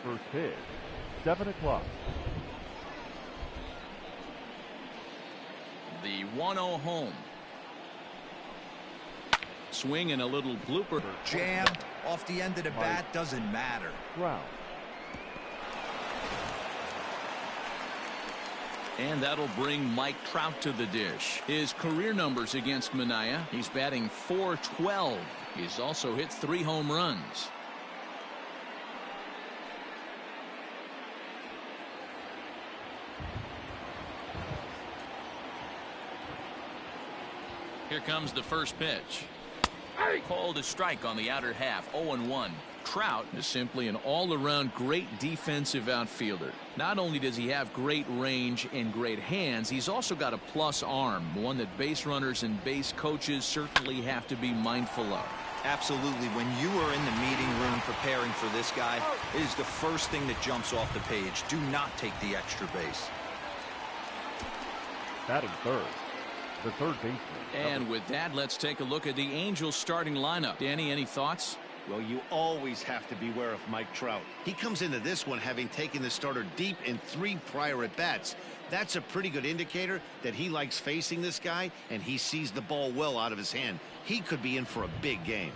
first pitch. 7 o'clock. The 1-0 home. Swing and a little blooper. Jammed off the end of the bat, doesn't matter. Ground. And that'll bring Mike Trout to the dish. His career numbers against Minaya, he's batting .412. He's also hit 3 home runs. Here comes the first pitch. Called a strike on the outer half. 0-1. Trout is simply an all-around great defensive outfielder. Not only does he have great range and great hands, he's also got a plus arm, one that base runners and base coaches certainly have to be mindful of. Absolutely. When you are in the meeting room preparing for this guy, it is the first thing that jumps off the page. Do not take the extra base. Batting third. The third baseman. And with that, let's take a look at the Angels starting lineup. Danny, any thoughts? Well, you always have to beware of Mike Trout. He comes into this one having taken the starter deep in 3 prior at-bats. That's a pretty good indicator that he likes facing this guy, and he sees the ball well out of his hand. He could be in for a big game.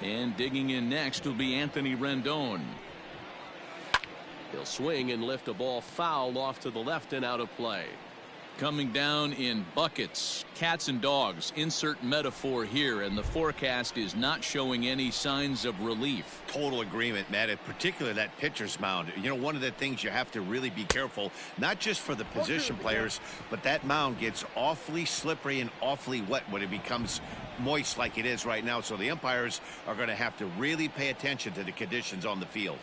And digging in next will be Anthony Rendon. He'll swing and lift a ball foul off to the left and out of play. Coming down in buckets, cats and dogs, insert metaphor here, and the forecast is not showing any signs of relief. Total agreement, Matt, and particularly that pitcher's mound. You know, one of the things you have to really be careful, not just for the position players, but that mound gets awfully slippery and awfully wet when it becomes moist like it is right now. So the umpires are going to have to really pay attention to the conditions on the field.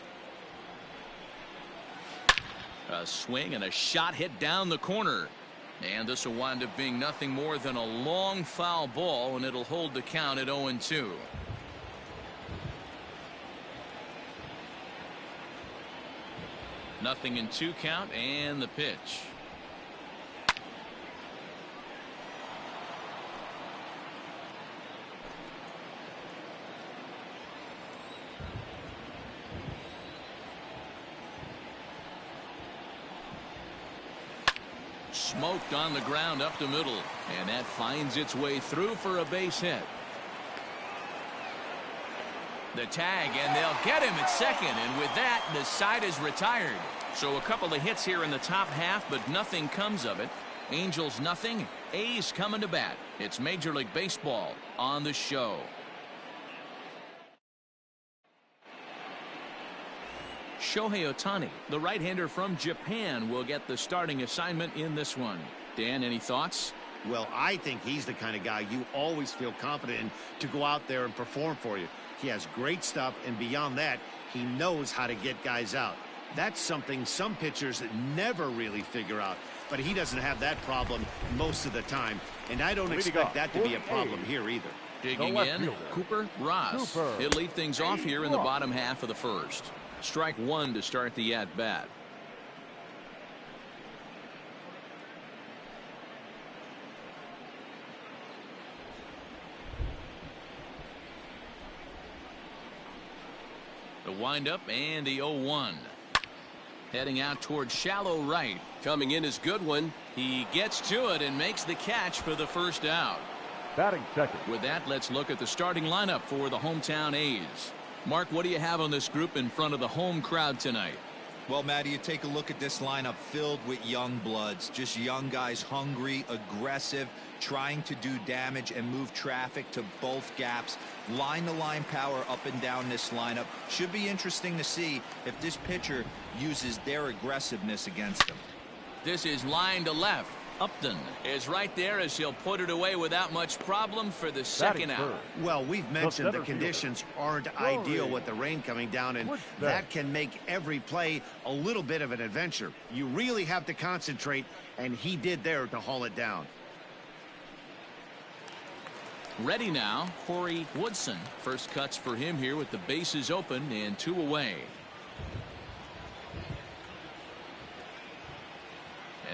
A swing and a shot hit down the corner. And this will wind up being nothing more than a long foul ball, and it'll hold the count at 0-2. Nothing in 2 count, and the pitch. Smoked on the ground up the middle, and that finds its way through for a base hit. The tag, and they'll get him at second, and with that the side is retired. So a couple of hits here in the top half, but nothing comes of it. Angels nothing, A's coming to bat. It's Major League Baseball on the show. Shohei Ohtani, the right-hander from Japan, will get the starting assignment in this one. Dan, any thoughts? Well, I think he's the kind of guy you always feel confident in to go out there and perform for you. He has great stuff, and beyond that, he knows how to get guys out. That's something some pitchers never really figure out, but he doesn't have that problem most of the time, and I don't expect that to be a problem here either. Digging in, Cooper Ross. He'll lead things off here in the bottom half of the first. Strike 1 to start the at-bat. The windup and the 0-1. Heading out towards shallow right. Coming in is Goodwin. He gets to it and makes the catch for the first out. Batting second. With that, let's look at the starting lineup for the hometown A's. Mark, what do you have on this group in front of the home crowd tonight? Well, Matty, you take a look at this lineup filled with young bloods, just young guys, hungry, aggressive, trying to do damage and move traffic to both gaps. Line-to-line power up and down this lineup. Should be interesting to see if this pitcher uses their aggressiveness against them. This is line to left. Upton is right there as he'll put it away without much problem for the second out. Well, we've mentioned the conditions aren't ideal with the rain coming down, and that can make every play a little bit of an adventure. You really have to concentrate, and he did there to haul it down. Ready now, Corey Woodson. First cuts for him here with the bases open and 2 away.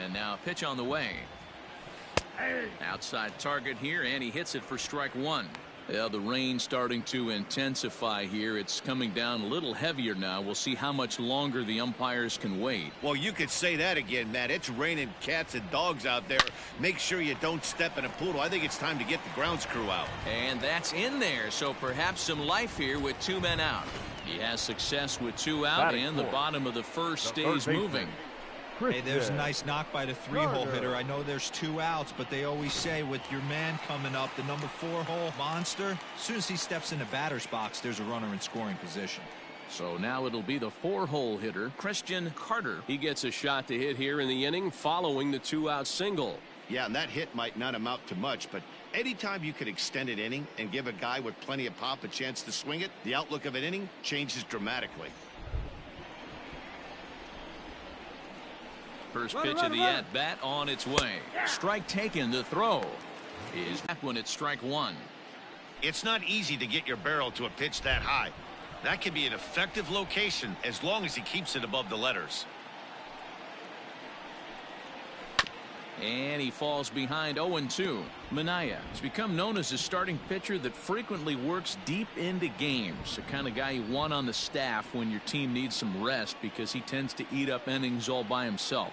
And now pitch on the way. Outside target here, and he hits it for strike 1. Yeah, the rain starting to intensify here. It's coming down a little heavier now. We'll see how much longer the umpires can wait. Well, you could say that again, Matt. It's raining cats and dogs out there. Make sure you don't step in a poodle. I think it's time to get the grounds crew out. And that's in there, so perhaps some life here with 2 men out. He has success with 2 out, and the bottom of the first stays moving. Hey, there's a nice knock by the 3-hole hitter. I know there's 2 outs, but they always say with your man coming up, the number 4-hole monster, as soon as he steps in the batter's box, there's a runner in scoring position. So now it'll be the 4-hole hitter, Christian Carter. He gets a shot to hit here in the inning following the 2-out single. Yeah, and that hit might not amount to much, but anytime you could extend an inning and give a guy with plenty of pop a chance to swing it, the outlook of an inning changes dramatically. First pitch of the at-bat on its way. Strike taken. The throw is back when it's strike 1. It's not easy to get your barrel to a pitch that high. That can be an effective location as long as he keeps it above the letters. And he falls behind 0-2. Minaya has become known as a starting pitcher that frequently works deep into games. The kind of guy you want on the staff when your team needs some rest because he tends to eat up innings all by himself.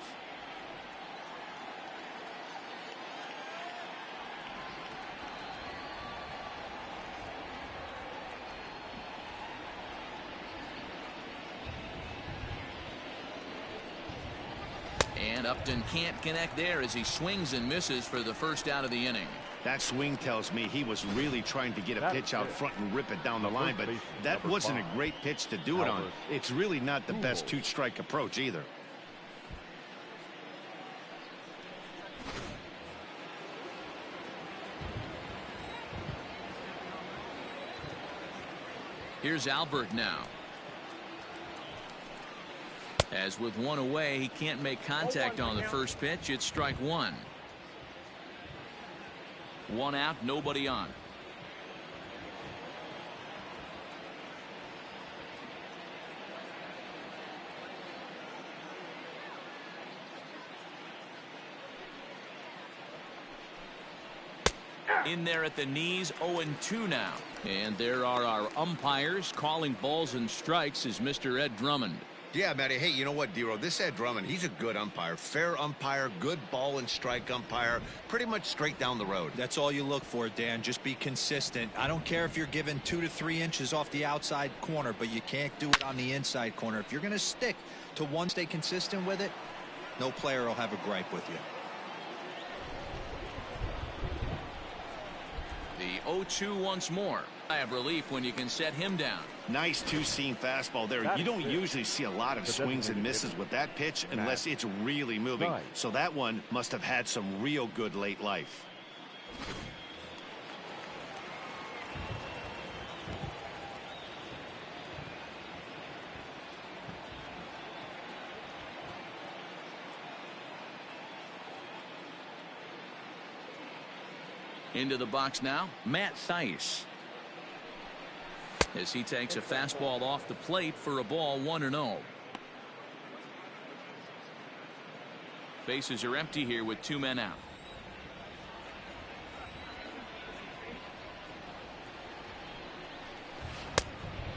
And Upton can't connect there as he swings and misses for the first out of the inning. That swing tells me he was really trying to get a pitch out front and rip it down the line, but that wasn't a great pitch to do it on. It's really not the best 2-strike approach either. Here's Albert now. As with 1 away, he can't make contact on the first pitch. It's strike 1. 1 out, nobody on. In there at the knees, 0-2 now. And there are our umpires calling balls and strikes is Mr. Ed Drummond. Yeah, Matty. Hey, you know what, Dero? This Ed Drummond, he's a good umpire. Fair umpire, good ball and strike umpire. Pretty much straight down the road. That's all you look for, Dan. Just be consistent. I don't care if you're given 2 to 3 inches off the outside corner, but you can't do it on the inside corner. If you're going to stick to one, stay consistent with it, no player will have a gripe with you. The 0-2 once more. I have relief when you can set him down. Nice 2-seam fastball there. You don't usually see a lot of swings and misses with that pitch unless it's really moving. So that one must have had some real good late life. Into the box now, Matt Thaiss. As he takes a fastball off the plate for a ball, 1-0. Bases are empty here with 2 men out.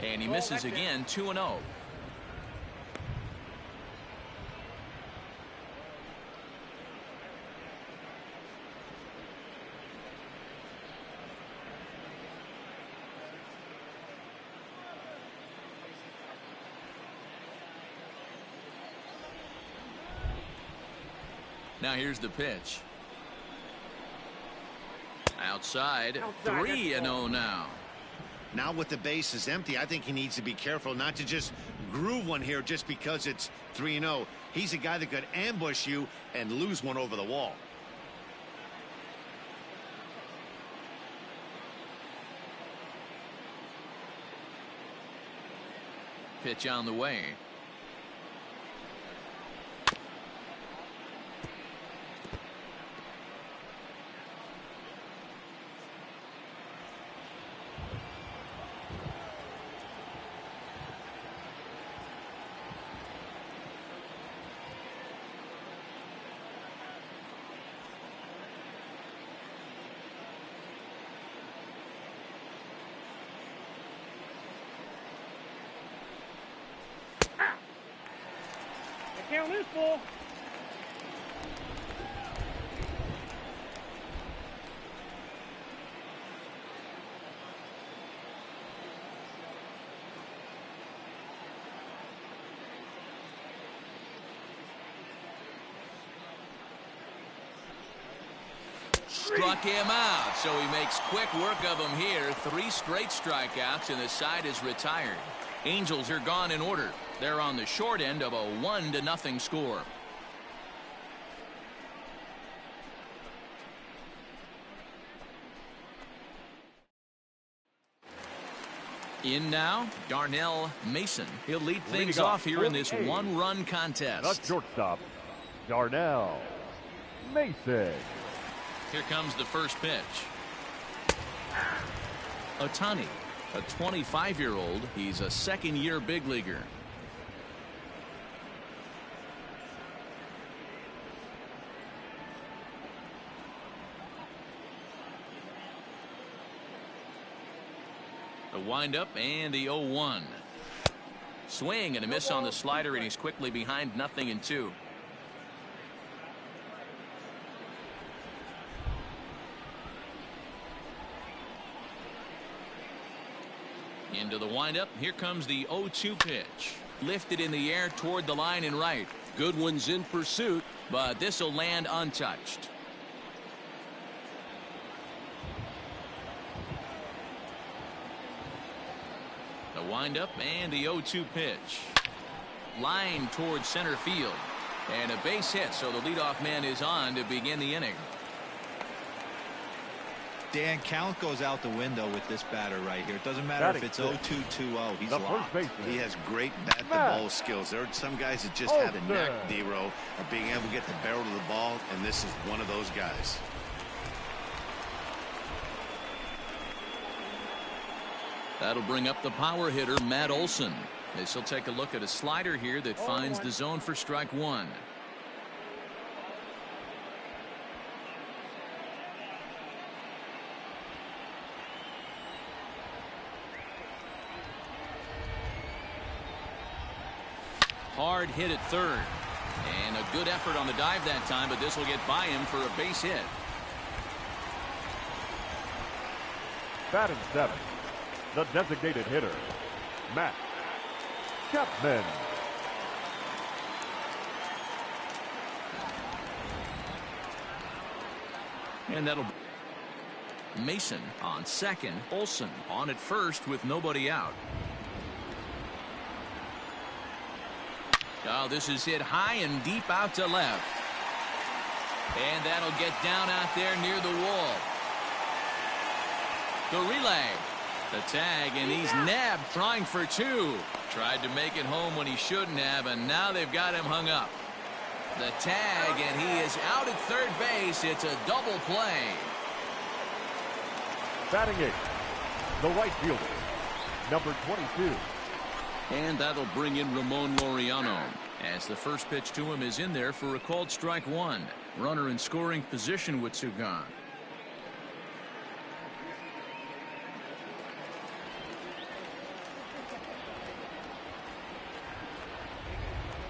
And he misses again, 2-0. Now here's the pitch. Outside, 3-0 now. Now with the bases empty, I think he needs to be careful not to just groove one here just because it's 3-0. He's a guy that could ambush you and lose one over the wall. Pitch on the way. count is full. Struck him out, so he makes quick work of him here. 3 straight strikeouts, and the side is retired. Angels are gone in order. They're on the short end of a 1-0 score. In now, Darnell Mason. He'll lead things off here in this 1-run contest. The shortstop, Darnell Mason. Here comes the first pitch. Ohtani, a 25-year-old. He's a second-year big leaguer. The windup and the 0-1. Swing and a miss on the slider, and he's quickly behind 0-2. Into the windup. Here comes the 0-2 pitch. Lifted in the air toward the line and right. Goodwin's in pursuit, but this will land untouched. The windup and the 0-2 pitch. Line towards center field. And a base hit, so the leadoff man is on to begin the inning. Dan, count goes out the window with this batter right here. It doesn't matter if it's 0-2, 2-0. He's locked. He has great bat-to-ball skills. There are some guys that just have a knack, D-Row, of being able to get the barrel of the ball, and this is one of those guys. That'll bring up the power hitter, Matt Olson. As he'll take a look at a slider here that finds the zone for strike 1. Hard hit at third. And a good effort on the dive that time, but this will get by him for a base hit. Batting 7th, the designated hitter, Matt Chapman. And that'll Mason on second. Olson on at first with nobody out. Oh, this is hit high and deep out to left. And that'll get down out there near the wall. The relay. The tag, and he's nabbed trying for 2. Tried to make it home when he shouldn't have, and now they've got him hung up. The tag, and he is out at third base. It's a double play. Batting 8th, the right fielder, number 22. And that'll bring in Ramon Laureano, as the first pitch to him is in there for a called strike 1. Runner in scoring position with 2 gone.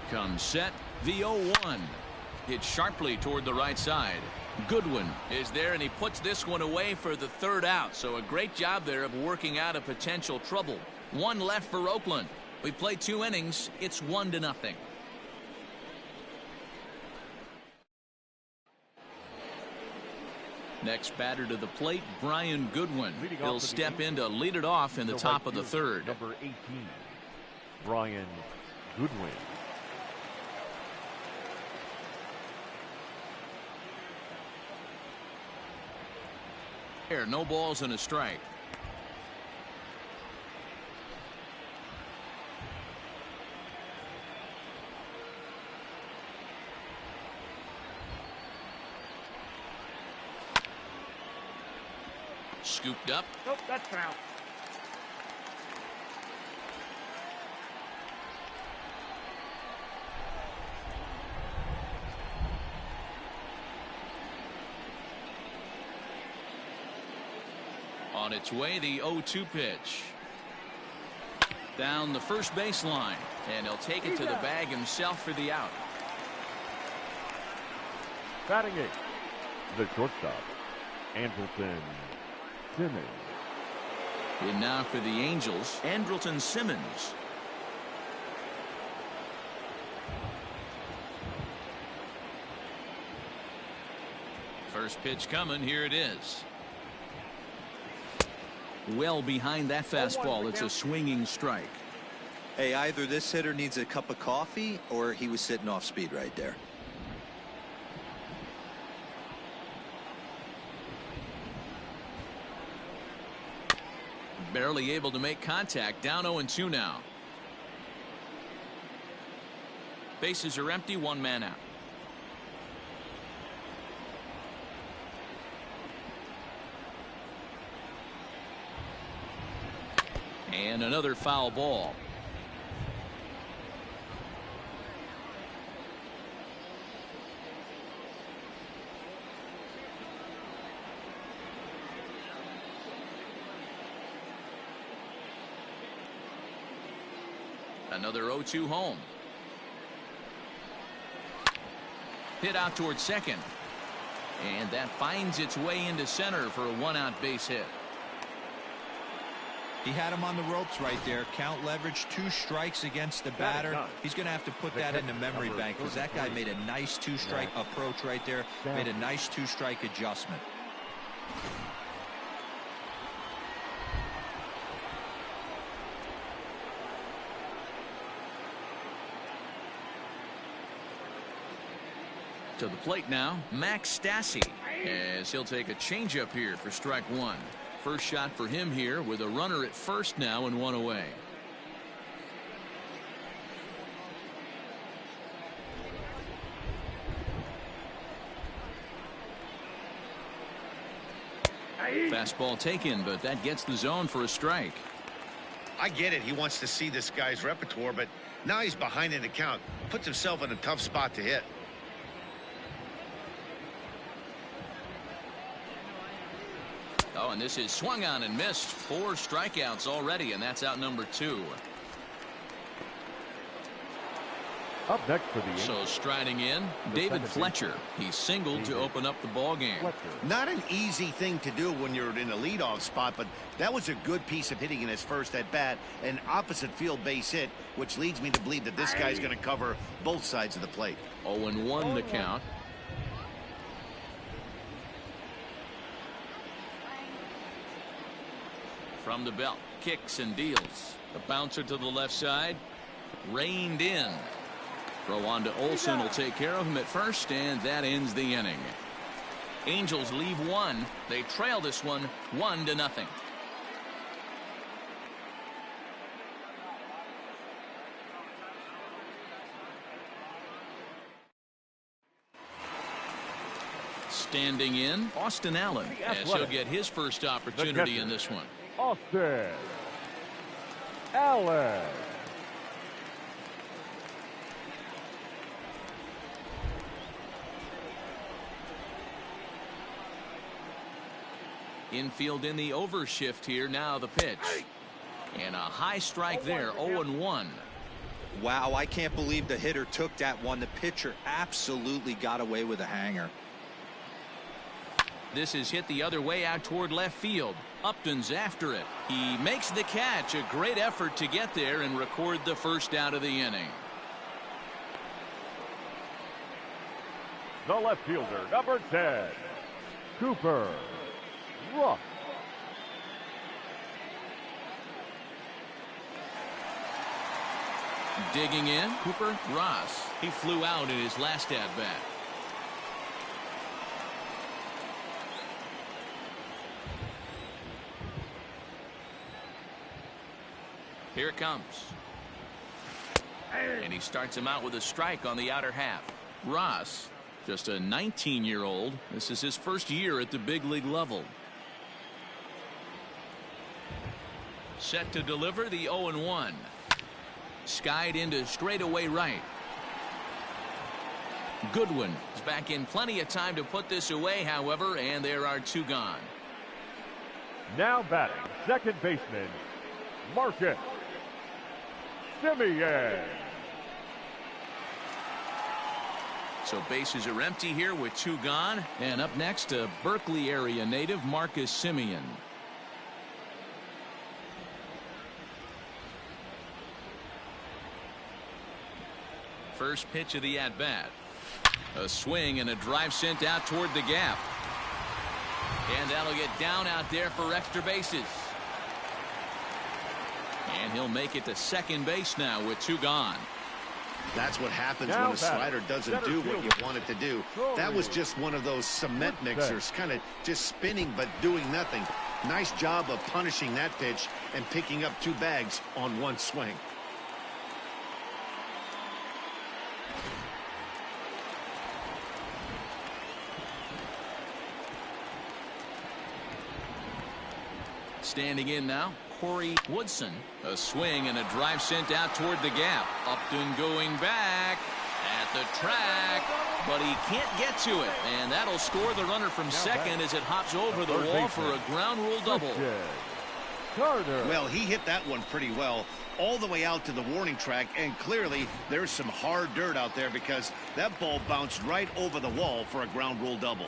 Comes set, the 0-1. Hit sharply toward the right side. Goodwin is there, and he puts this one away for the 3rd out. So a great job there of working out a potential trouble. 1 left for Oakland. We play 2 innings. It's 1-0. Next batter to the plate, Brian Goodwin. He'll step in to lead it off in the top of the 3rd. Number 18, Brian Goodwin. No balls and a strike. Scooped up. Nope, that's foul. On its way, the 0-2 pitch. Down the first baseline, and he'll take it to the bag himself for the out. Batting eighth, the shortstop, Andrelton Simmons. And now for the Angels, Andrelton Simmons. First pitch coming. Here it is. Well behind that fastball. It's a swinging strike. Hey, either this hitter needs a cup of coffee or he was sitting off speed right there. Barely able to make contact. Down 0-2 now. Bases are empty. One man out. And another foul ball. Another 0-2 home. Hit out towards second. And that finds its way into center for a one-out base hit. He had him on the ropes right there. Count leverage, 2 strikes against the batter. He's going to have to put that in the memory bank because that guy made a nice 2-strike approach right there. Made a nice 2-strike adjustment. To the plate now, Max Stassi, as he'll take a changeup here for strike one. First shot for him here with a runner at first now and 1 away. Fastball taken, but that gets the zone for a strike. I get it. He wants to see this guy's repertoire, but now he's behind in the count. Puts himself in a tough spot to hit. Oh, and this is swung on and missed. 4 strikeouts already, and that's out number 2. Up next for the Angels. So striding in, David Fletcher. He singled to open up the ball game. Not an easy thing to do when you're in a leadoff spot, but that was a good piece of hitting in his first at bat, an opposite field base hit, which leads me to believe that this guy's going to cover both sides of the plate. 0-1 the count. From the belt, kicks and deals. The bouncer to the left side, reined in. Throw on to Olsen will take care of him at first, and that ends the inning. Angels leave 1. They trail this one 1-0. Standing in, Austin Allen, as he'll get his first opportunity in this one. Austin Allen. Infield in the overshift here. Now the pitch. And a high strike there. 0-1. Wow, I can't believe the hitter took that one. The pitcher absolutely got away with a hanger. This is hit the other way out toward left field. Upton's after it. He makes the catch. A great effort to get there and record the first out of the inning. The left fielder, number 10, Cooper Ruff. Digging in, Cooper Ross. He flew out in his last at-bat. Here it comes. And he starts him out with a strike on the outer half. Ross, just a 19-year-old. This is his first year at the big league level. Set to deliver the 0-1. Skied into straightaway right. Goodwin is back in plenty of time to put this away, however, and there are 2 gone. Now batting, second baseman, Marcus Semien. So bases are empty here with 2 gone. And up next, a Berkeley area native, Marcus Semien. First pitch of the at-bat. A swing and a drive sent out toward the gap. And that'll get down out there for extra bases. And he'll make it to second base now with 2 gone. That's what happens when a slider doesn't do what you want it to do. That was just one of those cement mixers, kind of just spinning but doing nothing. Nice job of punishing that pitch and picking up 2 bags on 1 swing. Standing in now, Corey Woodson. A swing and a drive sent out toward the gap. Upton going back at the track, but he can't get to it. And that'll score the runner from second as it hops over the wall for a ground rule double. Well, he hit that one pretty well all the way out to the warning track, and clearly there's some hard dirt out there because that ball bounced right over the wall for a ground rule double.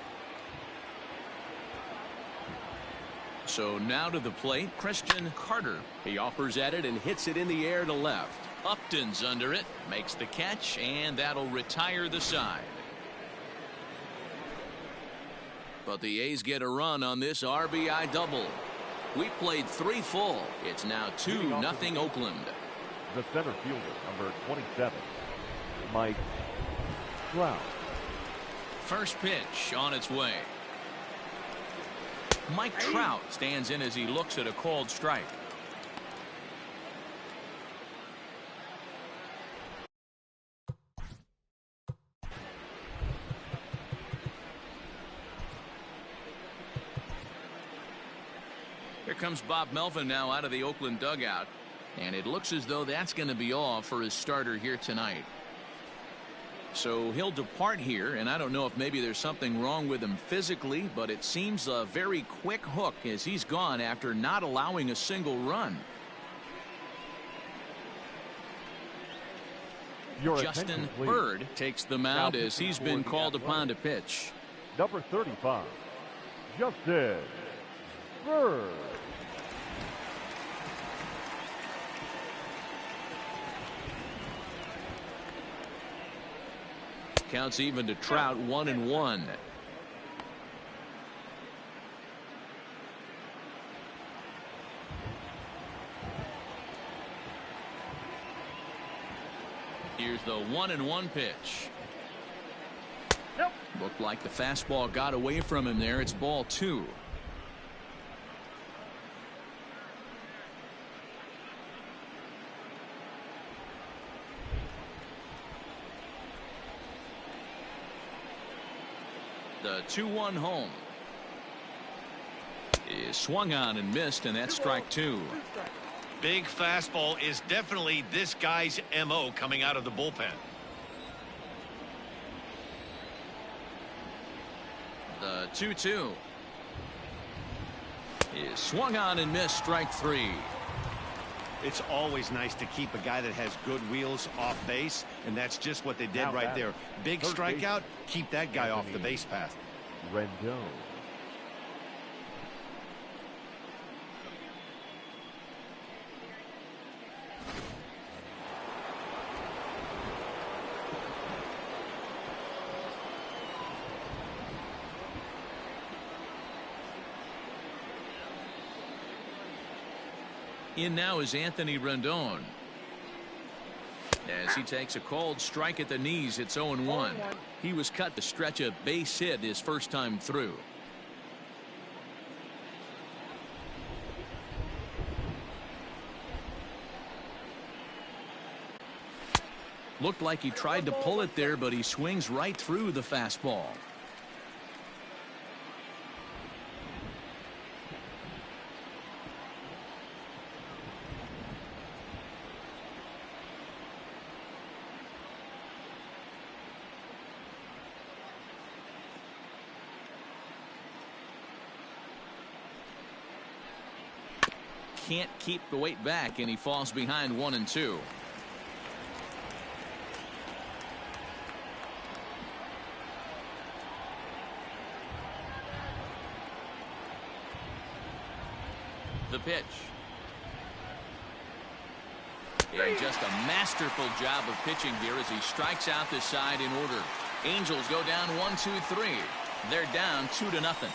So now to the plate, Christian Carter. He offers at it and hits it in the air to left. Upton's under it, makes the catch, and that'll retire the side. But the A's get a run on this RBI double. We played 3 full. It's now 2-0 Oakland. The center fielder, number 27, Mike Trout. First pitch on its way. Mike Trout stands in as he looks at a called strike. Here comes Bob Melvin now out of the Oakland dugout, and it looks as though that's going to be all for his starter here tonight. So he'll depart here, and I don't know if maybe there's something wrong with him physically, but it seems a very quick hook as he's gone after not allowing a single run. Justin Bird takes the mound as he's been called upon to pitch. Number 35, Justin Bird. Counts even to Trout, 1-1. Here's the 1-1 pitch. Looked like the fastball got away from him there. It's ball 2. The 2-1 home is swung on and missed, and that's strike 2. Big fastball is definitely this guy's MO coming out of the bullpen. The 2-2 is swung on and missed, strike 3. It's always nice to keep a guy that has good wheels off base, and that's just what they did right there. Big strikeout, keep that guy off the base path. Rendon. In now is Anthony Rendon. As he takes a called strike at the knees, it's 0-1. He was cut to stretch a base hit his first time through. Looked like he tried to pull it there, but he swings right through the fastball. Can't keep the weight back, and he falls behind 1-2. pitch. And just a masterful job of pitching here as he strikes out the side in order. Angels go down 1-2-3. They're down 2-0.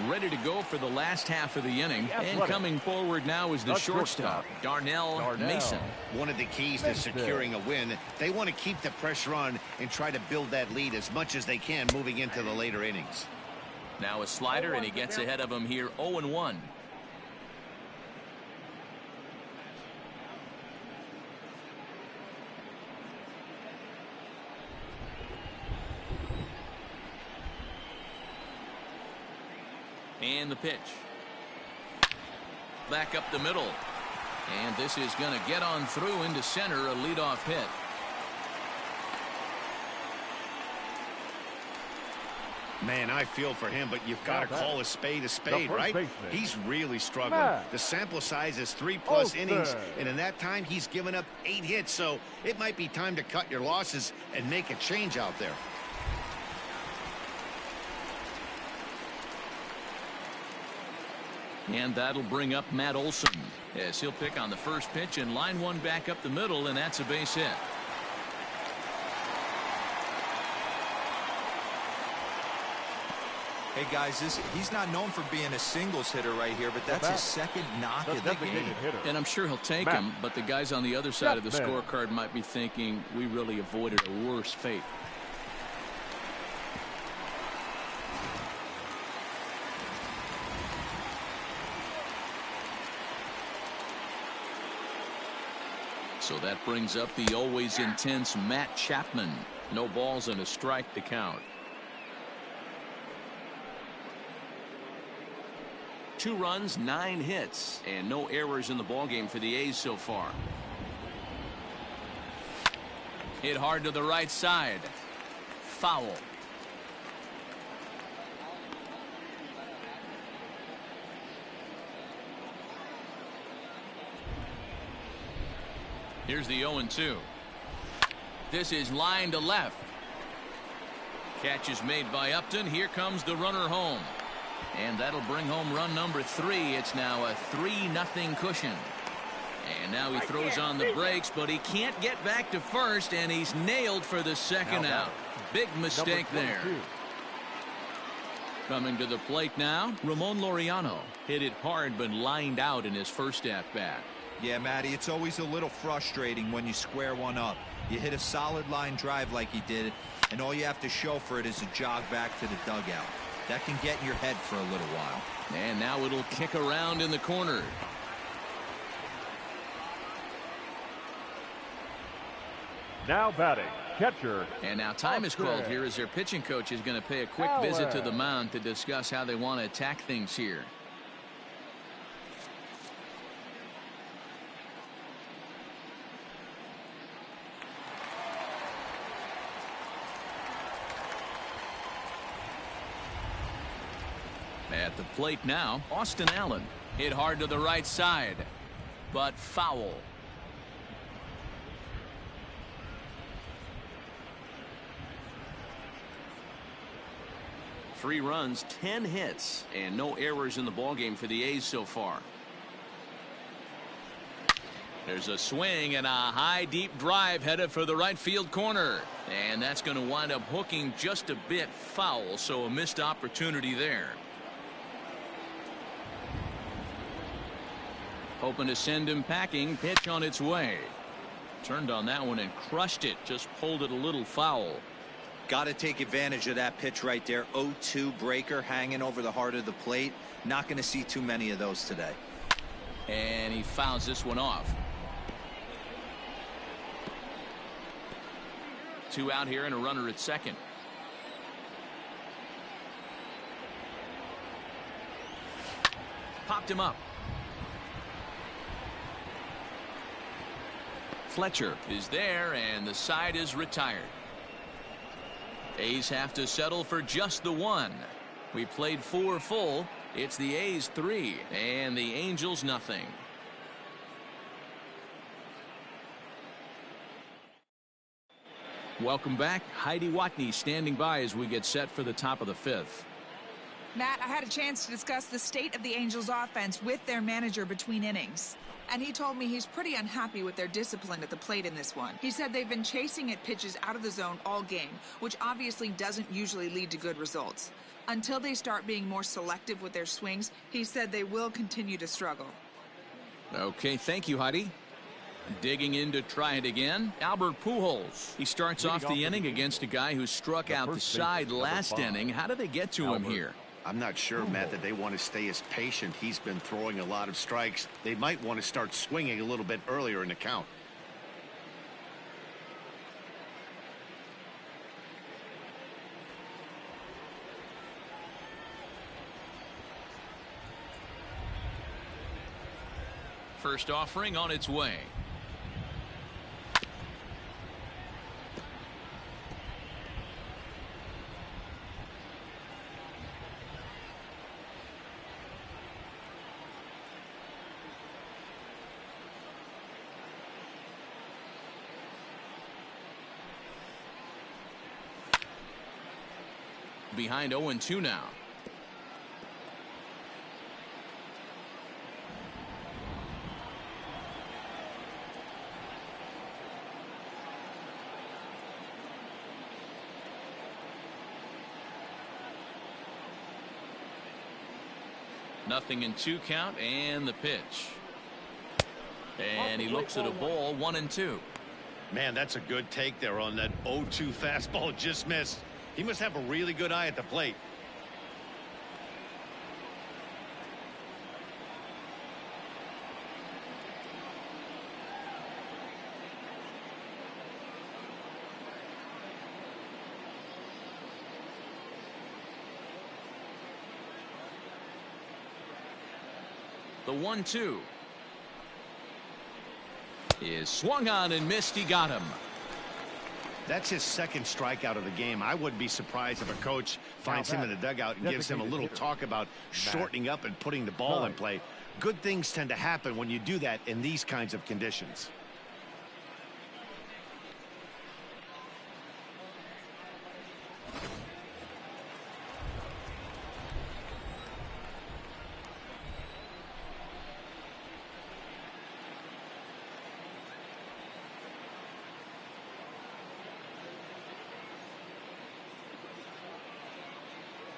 Ready to go for the last half of the inning. And coming forward now is the shortstop, Darnell Mason. One of the keys to securing a win, they want to keep the pressure on and try to build that lead as much as they can moving into the later innings. Now a slider, and he gets ahead of him here, 0-1. And the pitch. Back up the middle. And this is going to get on through into center, a leadoff hit. Man, I feel for him, but you've got to call a spade, right? He's really struggling. The sample size is 3+ innings, and in that time, he's given up 8 hits, so it might be time to cut your losses and make a change out there. And that'll bring up Matt Olson as he'll pick on the first pitch and line one back up the middle, and that's a base hit. Hey guys, he's not known for being a singles hitter right here, but that's his second knock of the game. And I'm sure he'll take him, but the guys on the other side of the scorecard might be thinking we really avoided a worse fate. So that brings up the always intense Matt Chapman. No balls and a strike to count. 2 runs, 9 hits, and no errors in the ballgame for the A's so far. Hit hard to the right side. Foul. Here's the 0-2. This is line to left. Catch is made by Upton. Here comes the runner home. And that'll bring home run number 3. It's now a 3-0 cushion. And now he throws on the brakes, but he can't get back to first, and he's nailed for the second out. Big mistake there. Coming to the plate now, Ramon Laureano. Hit it hard, but lined out in his first at-bat. Yeah, Matty, it's always a little frustrating when you square one up. You hit a solid line drive like he did, and all you have to show for it is a jog back to the dugout. That can get in your head for a little while. And now it'll kick around in the corner. Now batting, catcher. And now time is called here as their pitching coach is going to pay a quick visit to the mound to discuss how they want to attack things here. At the plate now, Austin Allen. Hit hard to the right side, but foul. Three runs, 10 hits, and no errors in the ballgame for the A's so far. There's a swing and a high deep drive headed for the right field corner, and that's going to wind up hooking just a bit foul, so a missed opportunity there. Hoping to send him packing. Pitch on its way. Turned on that one and crushed it. Just pulled it a little foul. Got to take advantage of that pitch right there. 0-2 breaker hanging over the heart of the plate. Not going to see too many of those today. And he fouls this one off. 2 out here and a runner at second. Popped him up. Fletcher is there, and the side is retired. A's have to settle for just the 1. We played 4 full. It's the A's 3 and the Angels nothing. Welcome back. Heidi Watney standing by as we get set for the top of the 5th. Matt, I had a chance to discuss the state of the Angels offense with their manager between innings. And he told me he's pretty unhappy with their discipline at the plate in this one. He said they've been chasing at pitches out of the zone all game, which obviously doesn't usually lead to good results. Until they start being more selective with their swings, he said they will continue to struggle. Okay, thank you, Heidi. Digging in to try it again, Albert Pujols. He starts off the inning against a guy who struck out the side last inning. How did they get to him here? I'm not sure, Matt, that they want to stay as patient. He's been throwing a lot of strikes. They might want to start swinging a little bit earlier in the count. First offering on its way. Behind 0-2 now. Nothing in 2 count, and the pitch. And he looks at a ball, 1-2. Man, that's a good take there on that 0-2 fastball. Just missed. He must have a really good eye at the plate. The 1-2 is swung on and missed. He got him. That's his second strikeout of the game. I wouldn't be surprised if a coach finds him in the dugout and gives him a little talk about shortening up and putting the ball in play. Good things tend to happen when you do that in these kinds of conditions.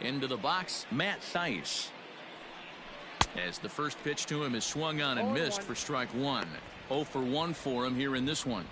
Into the box, Matt Thaiss. As the first pitch to him is swung on and missed for strike 1. 0 for 1 for him here in this one.